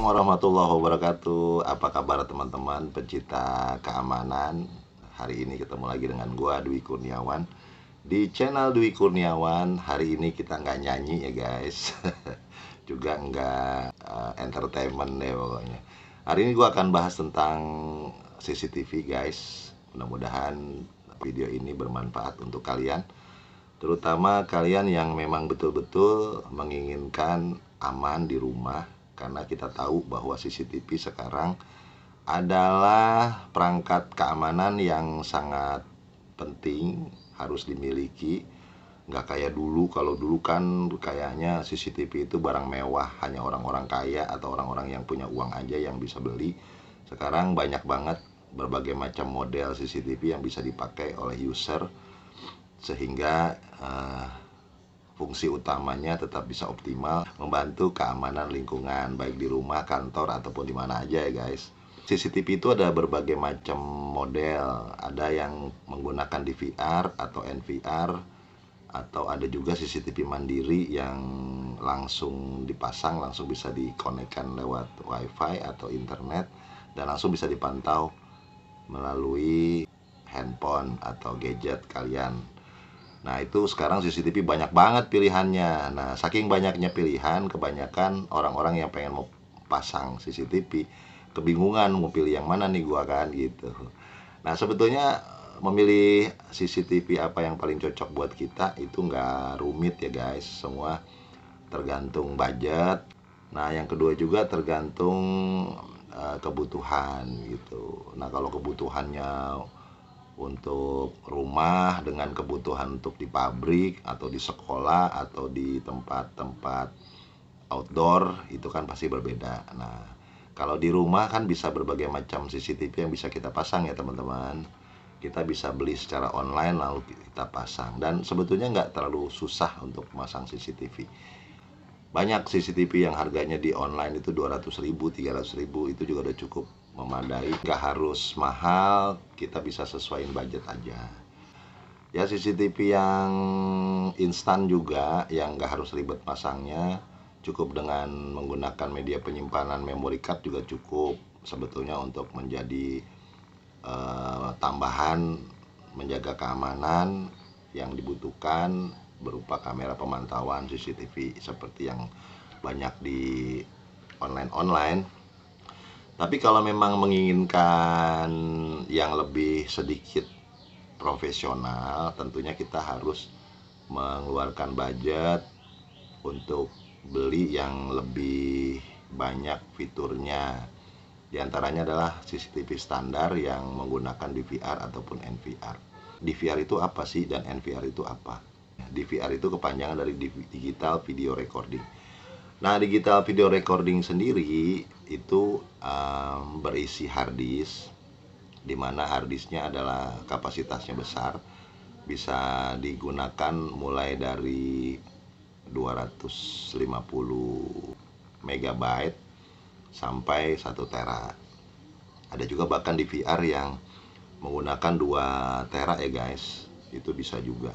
Warahmatullahi wabarakatuh. Apa kabar teman-teman pencinta keamanan? Hari ini ketemu lagi dengan gua Dwi Kurniawan di channel Dwi Kurniawan. Hari ini kita nggak nyanyi ya guys, juga nggak entertainment deh pokoknya. Hari ini gua akan bahas tentang CCTV guys. Mudah-mudahan video ini bermanfaat untuk kalian, terutama kalian yang memang betul-betul menginginkan aman di rumah. Karena kita tahu bahwa CCTV sekarang adalah perangkat keamanan yang sangat penting, harus dimiliki. Nggak kayak dulu, kalau dulu kan kayaknya CCTV itu barang mewah, hanya orang-orang kaya atau orang-orang yang punya uang aja yang bisa beli. Sekarang banyak banget berbagai macam model CCTV yang bisa dipakai oleh user, sehingga fungsi utamanya tetap bisa optimal, membantu keamanan lingkungan, baik di rumah, kantor, ataupun di mana aja ya guys. CCTV itu ada berbagai macam model, ada yang menggunakan DVR atau NVR, atau ada juga CCTV mandiri yang langsung dipasang, langsung bisa dikonekkan lewat WiFi atau internet, dan langsung bisa dipantau melalui handphone atau gadget kalian. Nah itu sekarang CCTV banyak banget pilihannya. Nah saking banyaknya pilihan, kebanyakan orang-orang yang pengen mau pasang CCTV kebingungan mau pilih yang mana nih gua kan gitu. Nah sebetulnya memilih CCTV apa yang paling cocok buat kita itu nggak rumit ya guys. Semua tergantung budget. Nah yang kedua juga tergantung kebutuhan gitu. Nah kalau kebutuhannya untuk rumah dengan kebutuhan untuk di pabrik atau di sekolah atau di tempat-tempat outdoor itu kan pasti berbeda. Nah kalau di rumah kan bisa berbagai macam CCTV yang bisa kita pasang ya teman-teman. Kita bisa beli secara online lalu kita pasang, dan sebetulnya nggak terlalu susah untuk memasang CCTV. Banyak CCTV yang harganya di online itu 200.000, 300.000, itu juga udah cukup memadai. Nggak harus mahal, kita bisa sesuaiin budget aja. Ya CCTV yang instan juga, yang nggak harus ribet pasangnya, cukup dengan menggunakan media penyimpanan memory card juga cukup sebetulnya untuk menjadi tambahan menjaga keamanan yang dibutuhkan berupa kamera pemantauan CCTV seperti yang banyak di online. Tapi kalau memang menginginkan yang lebih sedikit profesional, tentunya kita harus mengeluarkan budget untuk beli yang lebih banyak fiturnya. Di antaranya adalah CCTV standar yang menggunakan DVR ataupun NVR. DVR itu apa sih dan NVR itu apa? DVR itu kepanjangan dari digital video recording. Nah, digital video recording sendiri itu berisi hard disk, di mana hard disknya adalah kapasitasnya besar, bisa digunakan mulai dari 250 megabyte sampai 1 tera. Ada juga bahkan DVR yang menggunakan 2 tera ya guys, itu bisa juga.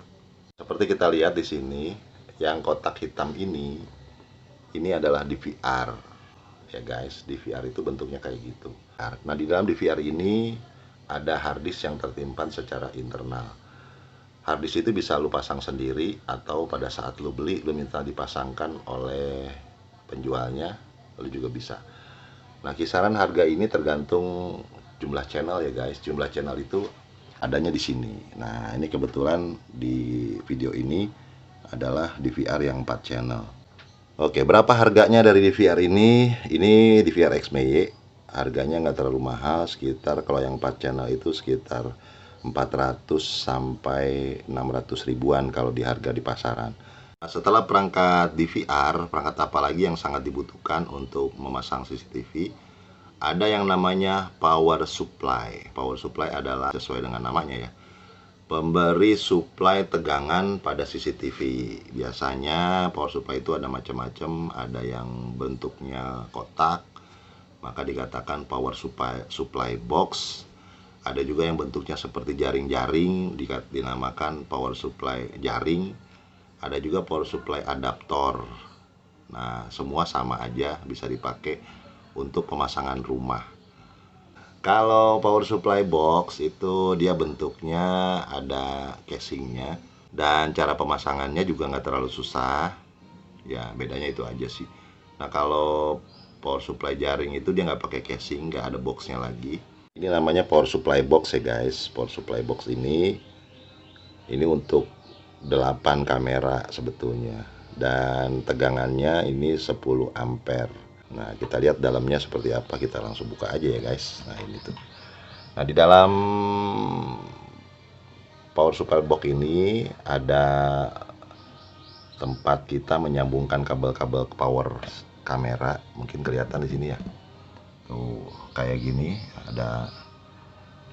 Seperti kita lihat di sini, yang kotak hitam ini adalah DVR ya guys. DVR itu bentuknya kayak gitu. Nah di dalam DVR ini ada hard disk yang tersimpan secara internal. Hard disk itu bisa lu pasang sendiri, atau pada saat lu beli lu minta dipasangkan oleh penjualnya, lu juga bisa. Nah kisaran harga ini tergantung jumlah channel ya guys. Jumlah channel itu adanya di sini. Nah ini kebetulan di video ini adalah DVR yang 4 channel. Oke, berapa harganya dari DVR ini? Ini DVR XMEY. Harganya nggak terlalu mahal, sekitar kalau yang 4 channel itu sekitar 400 sampai 600 ribuan kalau di harga di pasaran. Nah, setelah perangkat DVR, perangkat apa lagi yang sangat dibutuhkan untuk memasang CCTV? Ada yang namanya power supply. Power supply adalah sesuai dengan namanya ya, pemberi suplai tegangan pada CCTV. Biasanya power supply itu ada macam-macam, ada yang bentuknya kotak, maka dikatakan power supply box. Ada juga yang bentuknya seperti jaring-jaring, dinamakan power supply jaring. Ada juga power supply adaptor. Nah, semua sama aja, bisa dipakai untuk pemasangan rumah. Kalau power supply box itu dia bentuknya ada casingnya, dan cara pemasangannya juga nggak terlalu susah. Ya, bedanya itu aja sih. Nah, kalau power supply jaring itu dia nggak pakai casing, nggak ada boxnya lagi. Ini namanya power supply box ya guys. Power supply box ini untuk 8 kamera sebetulnya, dan tegangannya ini 10 ampere. Nah, kita lihat dalamnya seperti apa, kita langsung buka aja ya guys. Nah, ini tuh. Nah, di dalam power supply box ini ada tempat kita menyambungkan kabel-kabel power kamera. Mungkin kelihatan di sini ya. Tuh, kayak gini, ada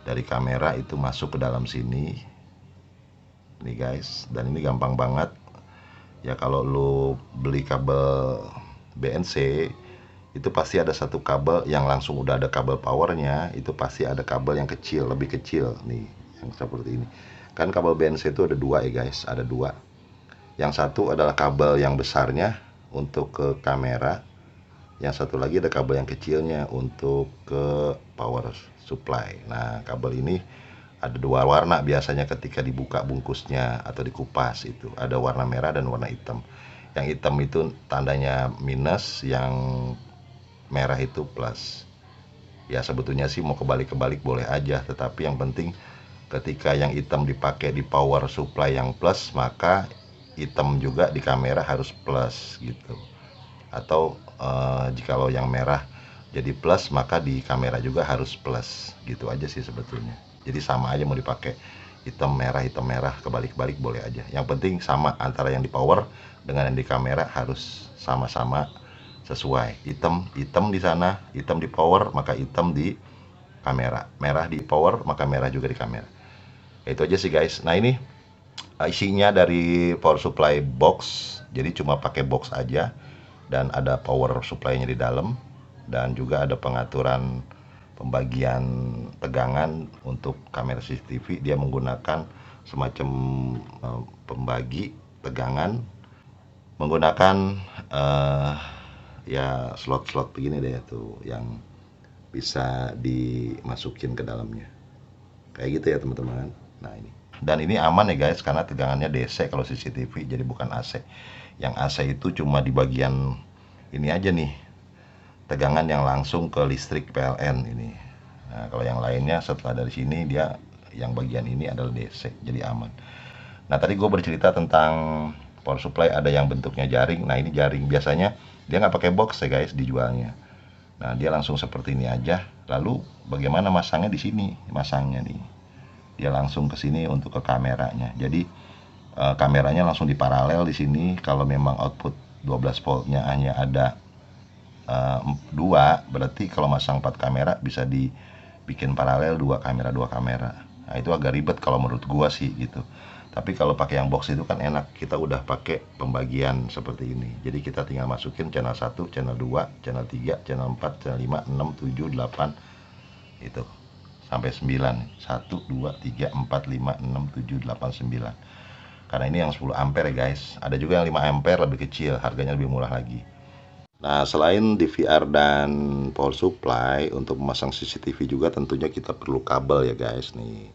dari kamera itu masuk ke dalam sini. Nih guys, dan ini gampang banget ya. Kalau lu beli kabel BNC itu pasti ada satu kabel yang langsung udah ada kabel powernya, itu pasti ada kabel yang kecil, lebih kecil nih, yang seperti ini kan. Kabel BNC itu ada dua ya guys, ada dua. Yang satu adalah kabel yang besarnya untuk ke kamera, yang satu lagi ada kabel yang kecilnya untuk ke power supply. Nah, kabel ini ada dua warna biasanya ketika dibuka bungkusnya atau dikupas, itu ada warna merah dan warna hitam. Yang hitam itu tandanya minus, yang merah itu plus. Ya, sebetulnya sih mau kebalik-kebalik boleh aja, tetapi yang penting ketika yang hitam dipakai di power supply yang plus, maka hitam juga di kamera harus plus gitu. Atau jikalau yang merah jadi plus, maka di kamera juga harus plus, gitu aja sih sebetulnya. Jadi sama aja mau dipakai hitam merah, kebalik-balik boleh aja. Yang penting sama antara yang di power dengan yang di kamera, harus sama-sama sesuai. Hitam di sana, hitam di power, maka hitam di kamera. Merah di power, maka merah juga di kamera. Itu aja sih guys. Nah, ini isinya dari power supply box. Jadi cuma pakai box aja, dan ada power supply-nya di dalam, dan juga ada pengaturan pembagian tegangan untuk kamera CCTV. Dia menggunakan semacam pembagi tegangan, menggunakan ya slot-slot begini deh tuh, yang bisa dimasukin ke dalamnya kayak gitu ya teman-teman. Nah, ini, dan ini aman ya guys, karena tegangannya DC kalau CCTV, jadi bukan AC. Yang AC itu cuma di bagian ini aja nih, tegangan yang langsung ke listrik PLN ini. Nah, kalau yang lainnya setelah dari sini, dia yang bagian ini adalah DC, jadi aman. Nah, tadi gue bercerita tentang power supply ada yang bentuknya jaring. Nah, ini jaring, biasanya dia nggak pakai box ya guys dijualnya. Nah, dia langsung seperti ini aja. Lalu bagaimana masangnya? Di sini masangnya nih, dia langsung ke sini untuk ke kameranya. Jadi kameranya langsung diparalel di sini. Kalau memang output 12 voltnya hanya ada 2, berarti kalau masang 4 kamera bisa dibikin paralel 2 kamera. Nah, itu agak ribet kalau menurut gua sih gitu. Tapi kalau pakai yang box itu kan enak, kita udah pakai pembagian seperti ini. Jadi kita tinggal masukin channel 1, channel 2, channel 3, channel 4, channel 5, 6, 7, 8 itu sampai 9. 1 2 3 4 5 6 7 8 9. Karena ini yang 10 ampere ya guys. Ada juga yang 5 ampere lebih kecil, harganya lebih murah lagi. Nah, selain DVR dan power supply, untuk memasang CCTV juga tentunya kita perlu kabel ya guys nih.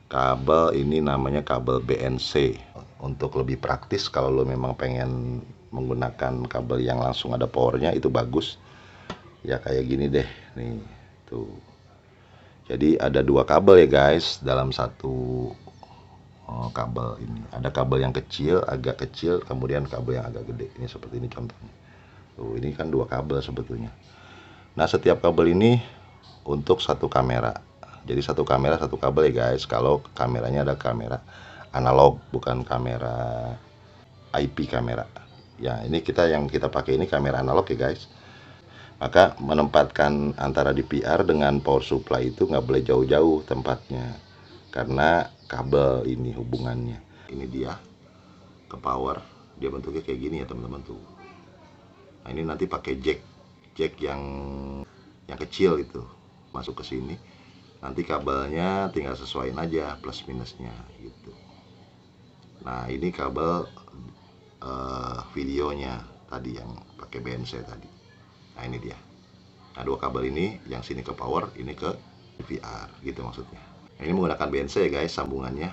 Kabel ini namanya kabel BNC. Untuk lebih praktis, kalau lo memang pengen menggunakan kabel yang langsung ada powernya, itu bagus. Ya kayak gini deh nih, tuh. Jadi ada 2 kabel ya guys dalam satu kabel ini. Ada kabel yang kecil, agak kecil, kemudian kabel yang agak gede. Ini seperti ini contohnya. Tuh, ini kan 2 kabel sebetulnya. Nah, setiap kabel ini untuk satu kamera. Jadi satu kamera satu kabel ya guys. Kalau kameranya ada kamera analog, bukan kamera IP kamera. Ya, ini yang kita pakai ini kamera analog ya guys. Maka menempatkan antara DVR dengan power supply itu nggak boleh jauh-jauh tempatnya, karena kabel ini hubungannya. Ini dia ke power, dia bentuknya kayak gini ya teman-teman tuh. Nah ini nanti pakai jack yang kecil itu masuk ke sini. Nanti kabelnya tinggal sesuaiin aja plus minusnya gitu. Nah ini kabel videonya tadi yang pakai BNC tadi. Nah ini dia. Nah dua kabel ini, yang sini ke power, ini ke DVR gitu maksudnya. Nah, ini menggunakan BNC ya guys sambungannya.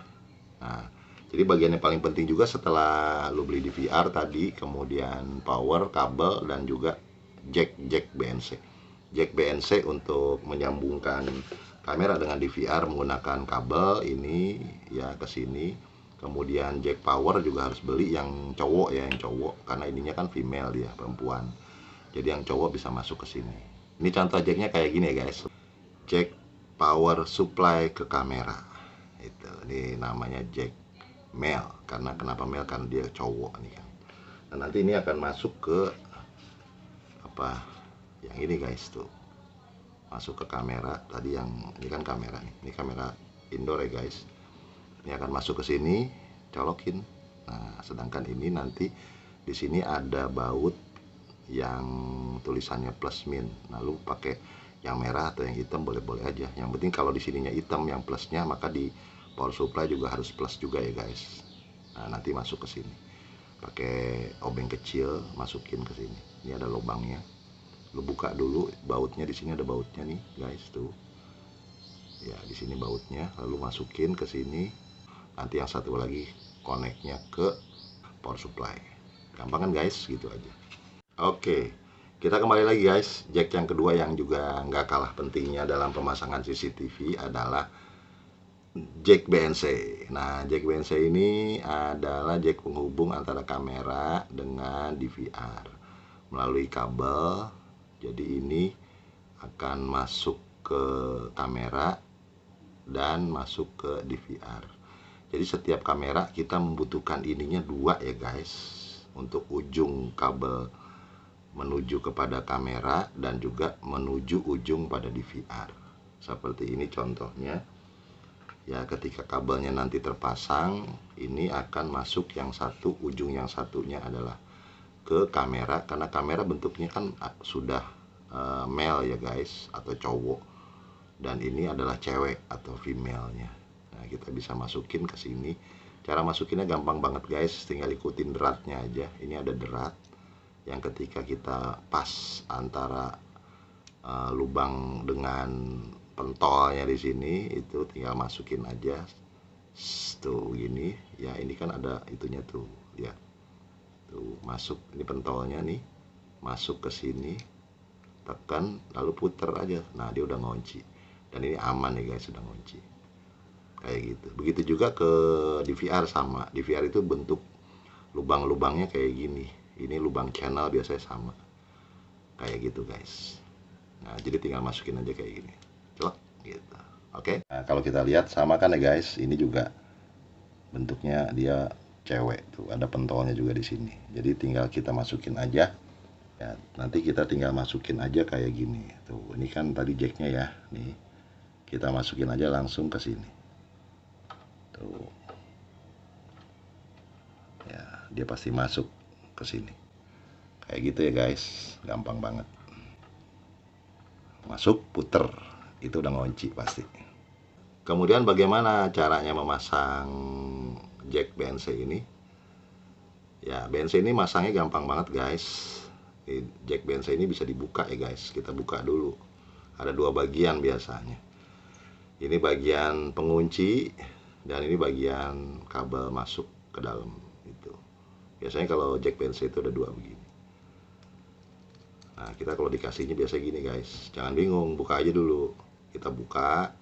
Nah jadi bagian yang paling penting juga setelah lu beli DVR tadi, kemudian power, kabel, dan juga jack BNC. Jack BNC untuk menyambungkan kamera dengan DVR menggunakan kabel ini ya ke sini. Kemudian jack power juga harus beli yang cowok ya, yang cowok, karena ininya kan female dia, perempuan. Jadi yang cowok bisa masuk ke sini. Ini contoh jacknya kayak gini ya guys. Jack power supply ke kamera. Itu ini namanya jack male. Karena kenapa male? Karena dia cowok nih kan. Nah, nanti ini akan masuk ke apa? Yang ini guys tuh. Masuk ke kamera tadi, yang ini kan kamera nih. Ini kamera indoor ya guys. Ini akan masuk ke sini, colokin. Nah, sedangkan ini nanti di sini ada baut yang tulisannya plus min. Nah, lu pakai yang merah atau yang hitam boleh-boleh aja. Yang penting kalau di sininya hitam yang plusnya, maka di power supply juga harus plus juga ya guys. Nah, nanti masuk ke sini. Pakai obeng kecil, masukin ke sini. Ini ada lubangnya. Lu buka dulu bautnya, di sini ada bautnya nih guys tuh. Ya, di sini bautnya, lalu masukin ke sini. Nanti yang satu lagi connect-nya ke power supply. Gampang kan guys, gitu aja. Oke, kita kembali lagi guys. Jack yang kedua yang juga nggak kalah pentingnya dalam pemasangan CCTV adalah jack BNC. Nah, jack BNC ini adalah jack penghubung antara kamera dengan DVR melalui kabel. Jadi ini akan masuk ke kamera dan masuk ke DVR. Jadi setiap kamera kita membutuhkan ininya dua ya guys, untuk ujung kabel menuju kepada kamera dan juga menuju ujung pada DVR. Seperti ini contohnya. Ya, ketika kabelnya nanti terpasang, ini akan masuk yang satu, ujung yang satunya adalah ke kamera, karena kamera bentuknya kan sudah male ya guys, atau cowok, dan ini adalah cewek atau female-nya. Nah, kita bisa masukin ke sini. Cara masukinnya gampang banget guys, tinggal ikutin deratnya aja. Ini ada derat yang ketika kita pas antara lubang dengan pentolnya di sini, itu tinggal masukin aja. Tuh gini. Ya, ini kan ada itunya tuh, ya. Tuh, masuk ini pentolnya nih. Masuk ke sini. Tekan lalu puter aja. Nah, dia udah ngunci. Dan ini aman ya guys, sudah ngunci. Kayak gitu. Begitu juga ke DVR sama. DVR itu bentuk lubang-lubangnya kayak gini. Ini lubang channel biasanya sama. Kayak gitu guys. Nah, jadi tinggal masukin aja kayak gini. Celak gitu. Oke. Nah, kalau kita lihat sama kan ya guys. Ini juga bentuknya dia cewek tuh. Ada pentolnya juga di sini. Jadi tinggal kita masukin aja. Ya, nanti kita tinggal masukin aja kayak gini. Tuh, ini kan tadi jacknya ya. Nih. Kita masukin aja langsung ke sini. Tuh. Ya, dia pasti masuk ke sini. Kayak gitu ya guys, gampang banget. Masuk, puter, itu udah ngunci pasti. Kemudian bagaimana caranya memasang jack BNC ini? Ya, BNC ini masangnya gampang banget guys. Jack BNC ini bisa dibuka ya guys. Kita buka dulu. Ada dua bagian biasanya. Ini bagian pengunci. Dan ini bagian kabel masuk ke dalam itu. Biasanya kalau jack BNC itu ada dua begini. Nah, kita kalau dikasihnya biasa gini guys. Jangan bingung, buka aja dulu. Kita buka.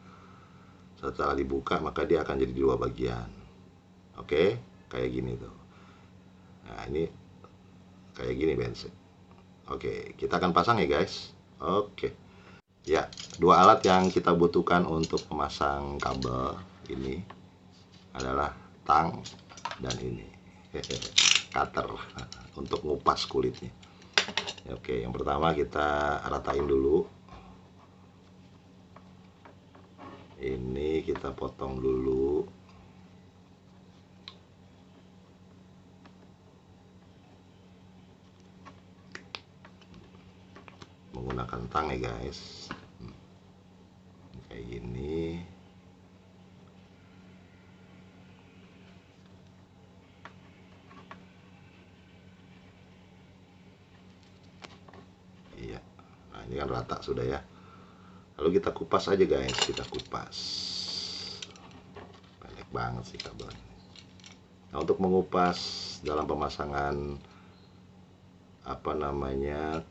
Setelah dibuka maka dia akan jadi dua bagian. Oke, kayak gini tuh. Nah, ini kayak gini BNC. Oke, kita akan pasang ya guys. Oke. Ya, dua alat yang kita butuhkan untuk memasang kabel ini adalah tang dan ini. cutter untuk ngupas kulitnya. Oke, yang pertama kita ratain dulu. Ini kita potong dulu. Menggunakan tang ya guys. Kayak gini. Iya. Nah, ini kan rata sudah ya. Lalu kita kupas aja guys, kita kupas. Pendek banget sih kabelnya. Nah, untuk mengupas dalam pemasangan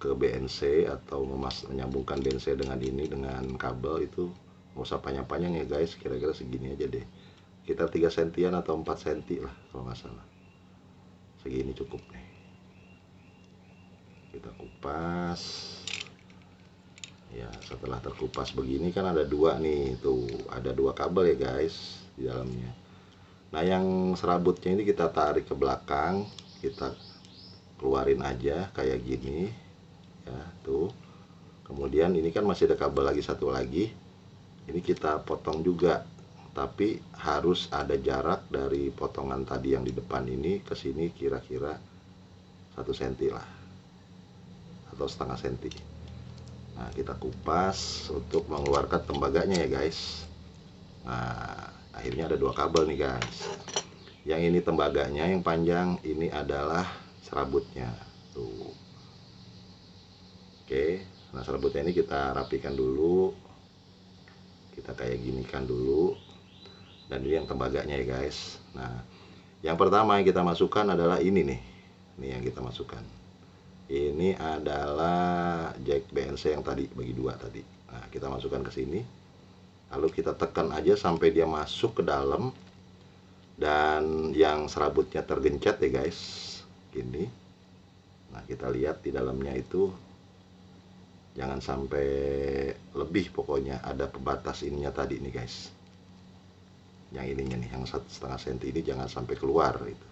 ke BNC atau menyambungkan BNC dengan kabel itu nggak usah panjang-panjang ya guys, kira-kira segini aja deh, kita 3 sentian atau 4 senti lah kalau nggak salah, segini cukup nih. Kita kupas ya. Setelah terkupas begini kan ada dua nih, tuh ada 2 kabel ya guys di dalamnya. Nah, yang serabutnya ini kita tarik ke belakang, kita keluarin aja kayak gini ya, tuh. Kemudian ini kan masih ada kabel lagi satu lagi, ini kita potong juga, tapi harus ada jarak dari potongan tadi yang di depan ini ke sini kira-kira 1 senti lah atau setengah senti. Nah, kita kupas untuk mengeluarkan tembaganya ya guys. Nah, akhirnya ada 2 kabel nih guys. Yang ini tembaganya yang panjang, ini adalah serabutnya tuh. Oke, nah serabutnya ini kita rapikan dulu, kita kayak ginikan dulu, dan ini yang tembaganya ya guys. Nah, yang pertama yang kita masukkan adalah ini nih, ini yang kita masukkan. Ini adalah jack BNC yang tadi bagi 2 tadi. Nah, kita masukkan ke sini, lalu kita tekan aja sampai dia masuk ke dalam, dan yang serabutnya tergencet ya guys, gini. Nah, kita lihat di dalamnya itu jangan sampai lebih, pokoknya ada pembatas ininya tadi nih guys, yang ininya nih, yang 1,5 senti ini jangan sampai keluar itu.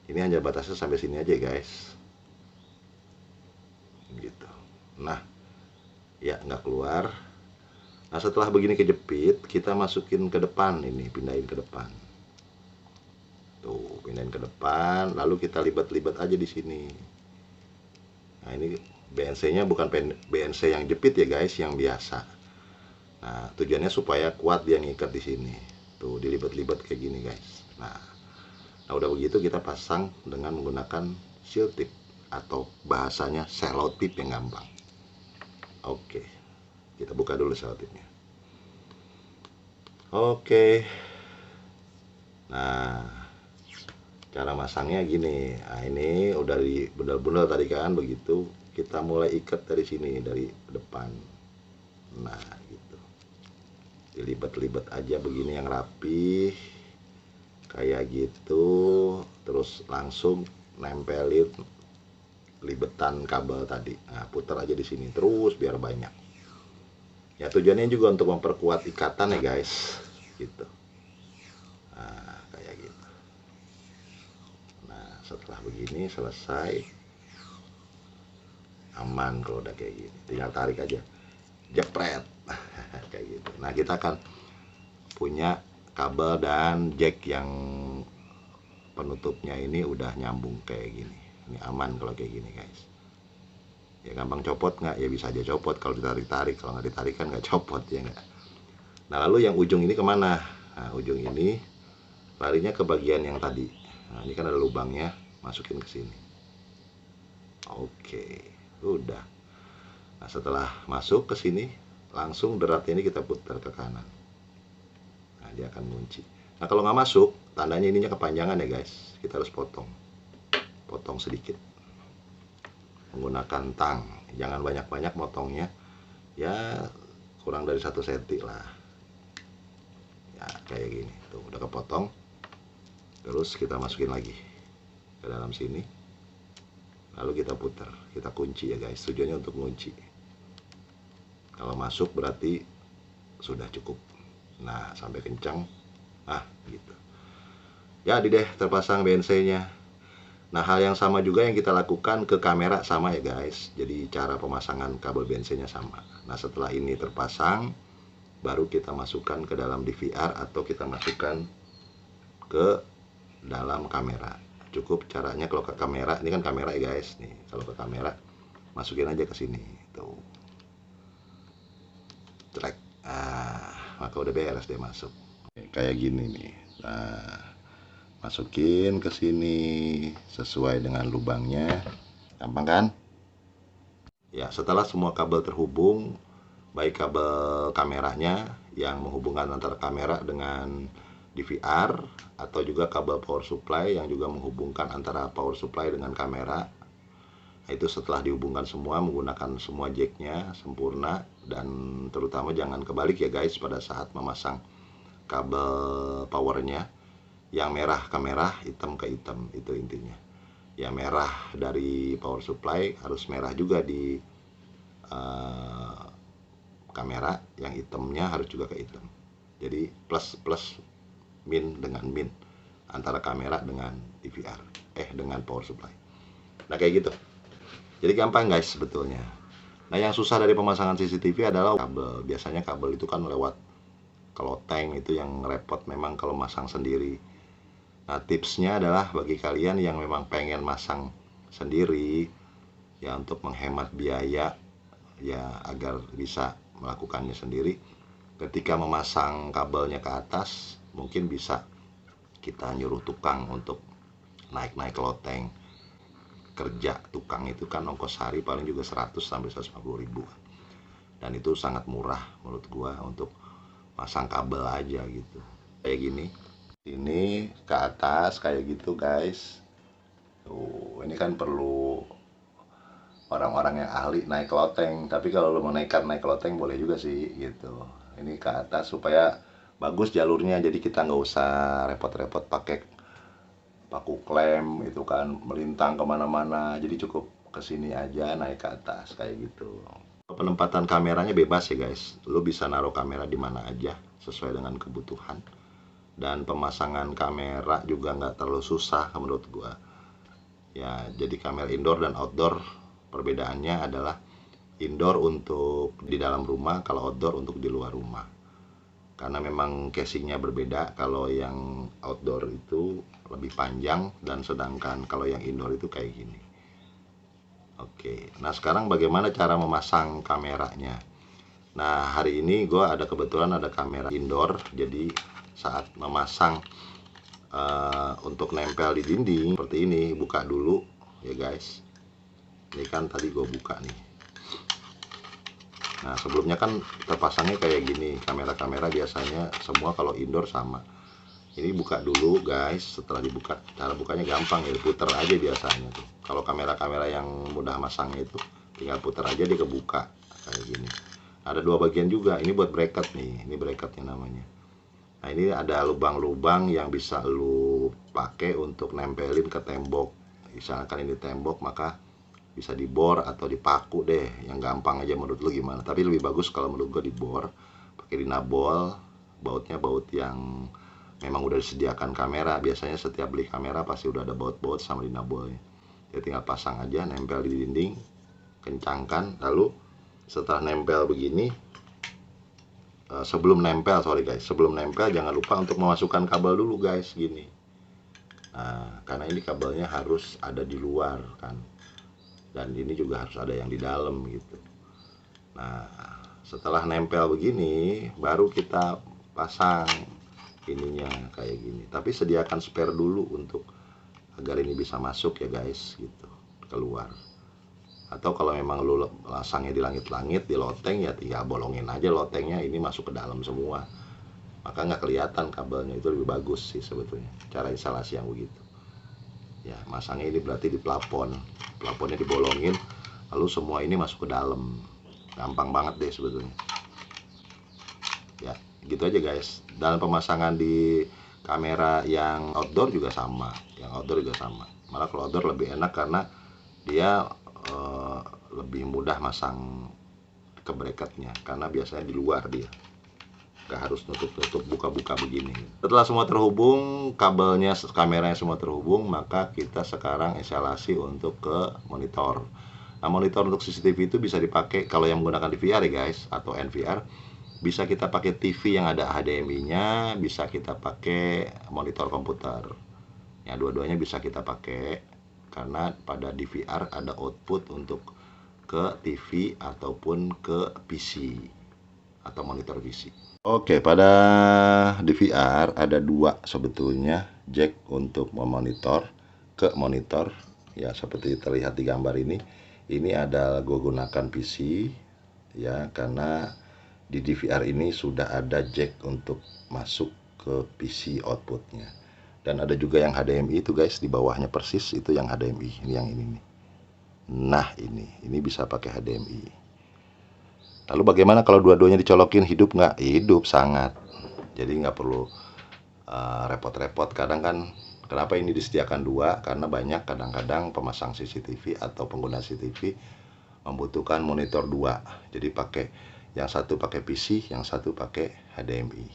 Ini hanya batasnya sampai sini aja guys, gitu. Nah ya, nggak keluar. Nah, setelah begini kejepit, kita masukin ke depan, ini pindahin ke depan tuh, pindahin ke depan, lalu kita libat-libat aja di sini. Nah, ini BNC-nya bukan BNC yang jepit ya guys, yang biasa. Nah, tujuannya supaya kuat dia ngikat di sini. Tuh, dilibat-libat kayak gini guys. Nah, udah begitu kita pasang dengan menggunakan seal tip atau bahasanya selotip yang gampang. Oke, kita buka dulu selotipnya. Oke. Nah, cara masangnya gini. Nah, ini udah di bundel-bundel tadi kan, begitu kita mulai ikat dari sini, dari depan. Nah, gitu. Dilibat-libat aja begini yang rapi. Kayak gitu. Terus langsung nempelin libetan kabel tadi. Nah, putar aja di sini terus biar banyak. Ya, tujuannya juga untuk memperkuat ikatan ya guys, gitu. Nah, kayak gitu. Nah, setelah begini selesai, aman kalau udah kayak gini, tinggal tarik aja, jepret. Kayak gitu. Nah, kita akan punya kabel dan jack yang penutupnya ini udah nyambung kayak gini. Ini aman kalau kayak gini guys. Ya, gampang copot nggak? Ya bisa aja copot kalau ditarik-tarik, kalau nggak ditarik kan nggak copot ya nggak. Nah, lalu yang ujung ini kemana? Nah, ujung ini larinya ke bagian yang tadi. Nah, ini kan ada lubangnya, masukin ke sini. Oke, udah. Nah, setelah masuk ke sini, langsung deratnya ini kita putar ke kanan. Nah, dia akan ngunci. Nah, kalau nggak masuk, tandanya ininya kepanjangan ya guys. Kita harus potong sedikit menggunakan tang. Jangan banyak-banyak motongnya, ya kurang dari 1 senti lah ya, kayak gini tuh, udah kepotong. Terus kita masukin lagi ke dalam sini, lalu kita putar, kita kunci ya guys. Tujuannya untuk kunci, kalau masuk berarti sudah cukup. Nah, sampai kencang, gitu. Jadi deh terpasang BNC nya. Nah, hal yang sama juga yang kita lakukan ke kamera sama ya guys. Jadi cara pemasangan kabel BNC-nya sama. Nah, setelah ini terpasang, baru kita masukkan ke dalam DVR atau kita masukkan ke dalam kamera. Cukup caranya kalau ke kamera, ini kan kamera ya guys. Nih, kalau ke kamera masukin aja ke sini. Tuh. Trek. Maka udah beres deh masuk. Kayak gini nih. Nah, masukin ke sini sesuai dengan lubangnya. Gampang kan? Ya, setelah semua kabel terhubung, baik kabel kameranya yang menghubungkan antara kamera dengan DVR atau juga kabel power supply yang juga menghubungkan antara power supply dengan kamera. Itu setelah dihubungkan semua menggunakan semua jacknya sempurna, dan terutama jangan kebalik ya guys pada saat memasang kabel powernya. Yang merah ke merah, hitam ke hitam, itu intinya. Yang merah dari power supply harus merah juga di kamera, yang hitamnya harus juga ke hitam. Jadi plus plus, min dengan min, antara kamera dengan DVR, dengan power supply. Nah kayak gitu. Jadi gampang guys sebetulnya. Nah yang susah dari pemasangan CCTV adalah kabel. Biasanya kabel itu kan lewat keloteng, itu yang repot memang kalau masang sendiri. Nah tipsnya adalah bagi kalian yang memang pengen masang sendiri, ya untuk menghemat biaya, ya agar bisa melakukannya sendiri. Ketika memasang kabelnya ke atas, mungkin bisa kita nyuruh tukang untuk naik-naik loteng. Kerja tukang itu kan ongkos hari paling juga 100 sampai 150 ribu. Dan itu sangat murah menurut gua untuk pasang kabel aja gitu. Kayak gini. Ini ke atas kayak gitu guys. Tuh, ini kan perlu orang-orang yang ahli naik loteng. Tapi kalau lo mau naik loteng boleh juga sih gitu. Ini ke atas supaya bagus jalurnya, jadi kita nggak usah repot-repot pakai paku klem itu kan melintang kemana-mana. Jadi cukup kesini aja naik ke atas kayak gitu. Penempatan kameranya bebas ya guys. Lo bisa naruh kamera di mana aja sesuai dengan kebutuhan. Dan pemasangan kamera juga nggak terlalu susah menurut gua. Ya, jadi kamera indoor dan outdoor perbedaannya adalah indoor untuk di dalam rumah, kalau outdoor untuk di luar rumah. Karena memang casingnya berbeda, kalau yang outdoor itu lebih panjang dan sedangkan kalau yang indoor itu kayak gini. Oke, nah sekarang bagaimana cara memasang kameranya? Nah hari ini gue ada kebetulan ada kamera indoor, jadi saat memasang untuk nempel di dinding seperti ini, buka dulu ya guys. Ini kan tadi gue buka nih. Nah sebelumnya kan terpasangnya kayak gini. Kamera-kamera biasanya semua kalau indoor sama. Ini buka dulu guys. Setelah dibuka, cara bukanya gampang ya, puter aja biasanya tuh. Kalau kamera-kamera yang mudah masangnya itu tinggal puter aja dia kebuka kayak gini. Ada dua bagian juga. Ini buat bracket nih. Ini bracketnya namanya. Nah ini ada lubang-lubang yang bisa lu pakai untuk nempelin ke tembok. Misalkan ini tembok, maka bisa dibor atau dipaku deh. Yang gampang aja menurut lu gimana. Tapi lebih bagus kalau menurut gua dibor, pakai dinabol. Bautnya baut yang memang udah disediakan kamera. Biasanya setiap beli kamera pasti udah ada baut-baut sama dinabolnya. Jadi tinggal pasang aja, nempel di dinding, kencangkan. Lalu setelah nempel begini, sebelum nempel jangan lupa untuk memasukkan kabel dulu guys gini. Nah karena ini kabelnya harus ada di luar kan, dan ini juga harus ada yang di dalam gitu. Nah setelah nempel begini baru kita pasang ininya kayak gini. Tapi sediakan spare dulu untuk agar ini bisa masuk ya guys gitu, keluar. Atau kalau memang lu lasangnya di langit-langit, di loteng, ya tinggal bolongin aja lotengnya, ini masuk ke dalam semua. Maka nggak kelihatan kabelnya, itu lebih bagus sih sebetulnya cara instalasi yang begitu. Ya masangnya ini berarti di plafon, plafonnya dibolongin, lalu semua ini masuk ke dalam. Gampang banget deh sebetulnya. Ya gitu aja guys. Dan pemasangan di kamera yang outdoor juga sama, malah kalau outdoor lebih enak karena dia lebih mudah masang ke bracketnya, karena biasanya di luar dia. nggak harus nutup-nutup, buka-buka begini. Setelah semua terhubung, kabelnya, kameranya semua terhubung, maka kita sekarang instalasi untuk ke monitor. Nah, monitor untuk CCTV itu bisa dipakai kalau yang menggunakan DVR ya guys, atau NVR. Bisa kita pakai TV yang ada HDMI-nya, bisa kita pakai monitor komputer. Ya, dua-duanya bisa kita pakai karena pada DVR ada output untuk ke TV ataupun ke PC atau monitor PC. Oke, pada DVR ada dua sebetulnya jack untuk memonitor ke monitor. Ya, seperti terlihat di gambar ini. Ini adalah gue gunakan PC ya, karena di DVR ini sudah ada jack untuk masuk ke PC outputnya. Dan ada juga yang HDMI itu guys, di bawahnya persis itu yang HDMI, ini yang ini nih. Nah, ini bisa pakai HDMI. Lalu bagaimana kalau dua-duanya dicolokin, hidup nggak? Hidup sangat. Jadi nggak perlu repot-repot. Kadang kan kenapa ini disediakan dua? Karena banyak kadang-kadang pemasang CCTV atau pengguna CCTV membutuhkan monitor dua. Jadi pakai yang satu pakai PC, yang satu pakai HDMI.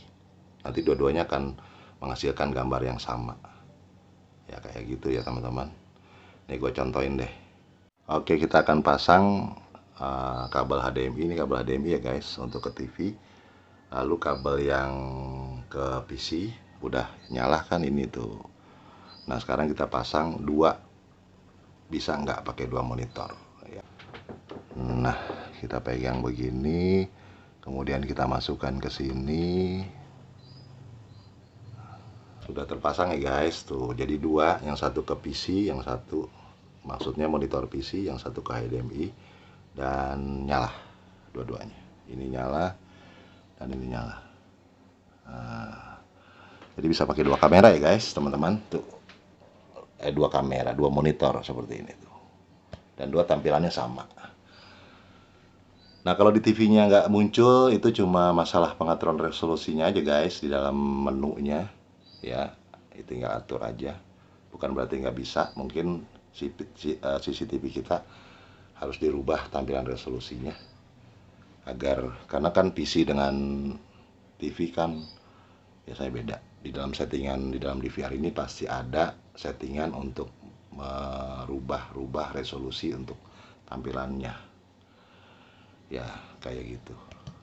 Nanti dua-duanya akan menghasilkan gambar yang sama. Ya kayak gitu ya teman-teman. Nih gue contohin deh. Oke, kita akan pasang kabel HDMI. Ini kabel HDMI ya guys untuk ke TV. Lalu kabel yang ke PC udah nyala kan ini tuh. Nah sekarang kita pasang dua, bisa nggak pakai dua monitor ya. Nah kita pegang begini, kemudian kita masukkan ke sini. Sudah terpasang ya guys tuh. Jadi dua, yang satu ke PC, yang satu maksudnya monitor PC, yang satu ke HDMI, dan nyala dua-duanya. Ini nyala dan ini nyala. Nah, jadi bisa pakai dua kamera ya guys teman-teman tuh. Dua kamera, dua monitor seperti ini tuh. Dan dua tampilannya sama. Nah kalau di TV-nya nggak muncul, itu cuma masalah pengaturan resolusinya aja guys di dalam menunya. Ya, tinggal atur aja. Bukan berarti nggak bisa. Mungkin CCTV kita harus dirubah tampilan resolusinya agar, karena kan PC dengan TV kan biasanya beda. Di dalam settingan, di dalam DVR ini pasti ada settingan untuk merubah resolusi untuk tampilannya ya kayak gitu.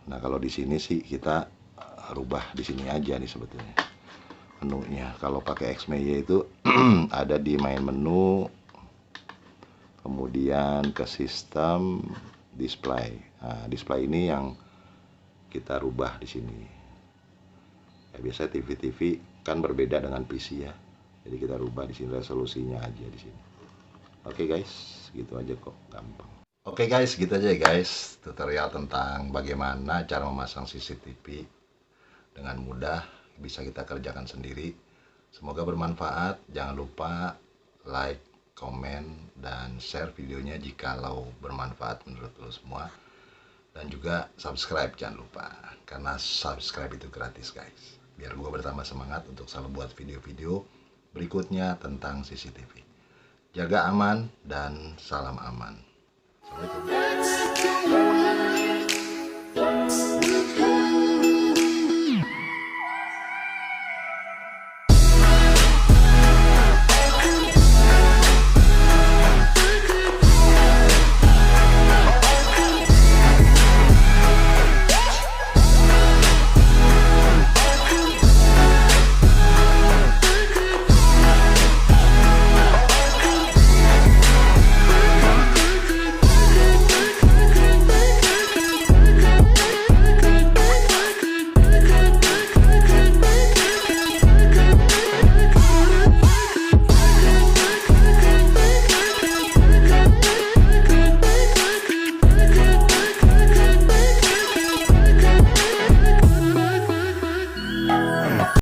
Nah kalau di sini sih kita rubah di sini aja nih sebetulnya menunya. Kalau pakai Xmeye itu ada di main menu, kemudian ke sistem display. Nah, display ini yang kita rubah di sini. Ya, biasanya TV kan berbeda dengan PC ya. Jadi kita rubah di sini resolusinya aja di sini. Oke guys, gitu aja kok, gampang. Oke guys, gitu aja ya guys, tutorial tentang bagaimana cara memasang CCTV dengan mudah, bisa kita kerjakan sendiri. Semoga bermanfaat. Jangan lupa like, komen, dan share videonya jikalau bermanfaat menurut lo semua. Dan juga subscribe jangan lupa, karena subscribe itu gratis guys. Biar gue bertambah semangat untuk selalu buat video-video berikutnya tentang CCTV. Jaga aman dan salam aman. Assalamualaikum.